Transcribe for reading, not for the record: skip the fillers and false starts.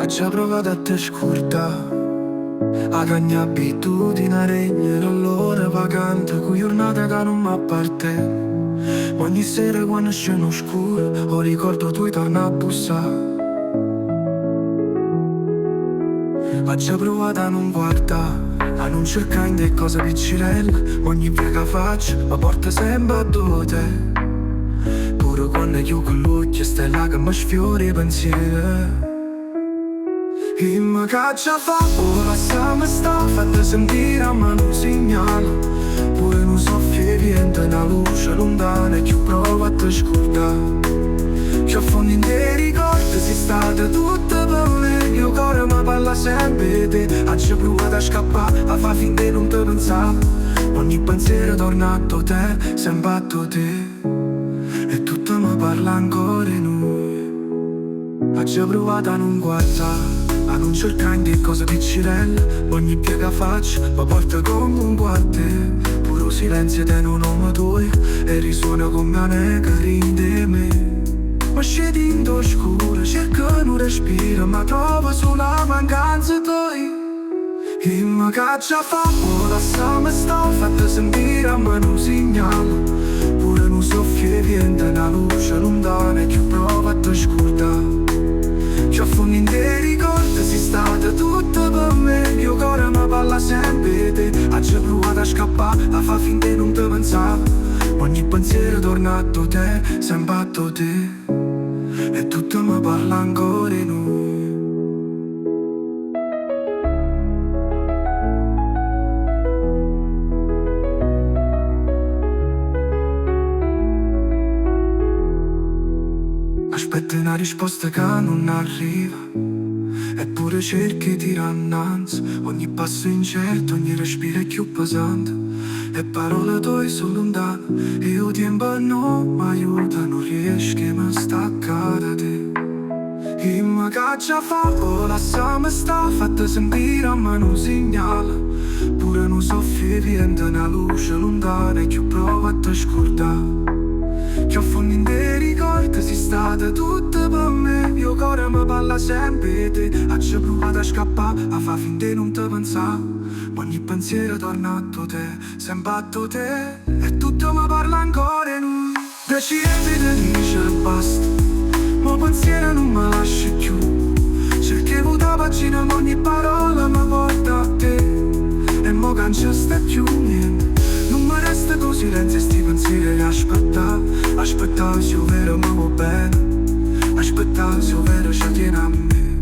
già provato a te scurta a ogni abitudine regna l'ora vacante con giornata che non m'apparte. Ogni sera quando sceno scuro ho ricordo tu torna a bussare. Ha già provato a non guardare, a non cercare in te cose piccirelle. Ogni via che faccio mi porta sempre a te. Pure quando io con l'occhio stai là che mi sfiori i pensieri. E mi caccia fa, ora lasciami sta, fatta sentire a mano segnale. Pure non soffia niente, una luce lontana che prova a te scordare. Che a fondo in te ricordi, sei stata tutta per me. Io cuore mi parla sempre di te. Ha già provato a scappare, a far finta di non te pensare. Ogni pensiero torna a te, sempre a te. E tutto mi parla ancora di noi. Ha già provato a non guardare, a non cercare in te cose piccirelle. Ogni piega faccio mi porta come un guardo. Puro silenzio di un nome tuo e risuona come una nega rinde me. Ma scedi in oscuro, cerco un respiro, ma trovo sulla mancanza tua. E mi caccia fa, ora lasciami sta, fatta sentire a mano segnale. Pure non soffia niente, una luce lontana che prova a te scordare. Che a fondo in te ricordi, sei stata tutta per me. Io cuore mi parla sempre di te. Ha già provato a scappare, a far finta di non te pensare. Ogni pensiero torna a te, sempre a te. E tutto mi parla ancora di noi. Aspetta una risposta che non arriva, eppure cerchi di innanzi. Ogni passo incerto, ogni respiro è più pesante. E parole tue sono lontane, e io tempo non mi aiuta. Non riesco a mi staccare da te. E mi caccia fa, ora lasciami sta, fatta sentire a mano segnale. Pure non soffia niente, una luce lontana che prova a te scordare. Che a fondo in te ricordi, sei stata tutta per me. Io cuore mi parla sempre di te. Ha già provato a scappare, a far finta di non te pensare. Ogni pensiero torna a te, sempre a te. E tutto mi parla ancora in noi. Decidi di dire basta, ma pensiero non mi lascia più. Cerchevo da pagina ma ogni parola mi porta a te. E mo che non c'è sta più niente, non mi resta con silenzio e sti pensieri. Aspettare se io vero mi va bene. Aspettare se io vero ci tiene a me.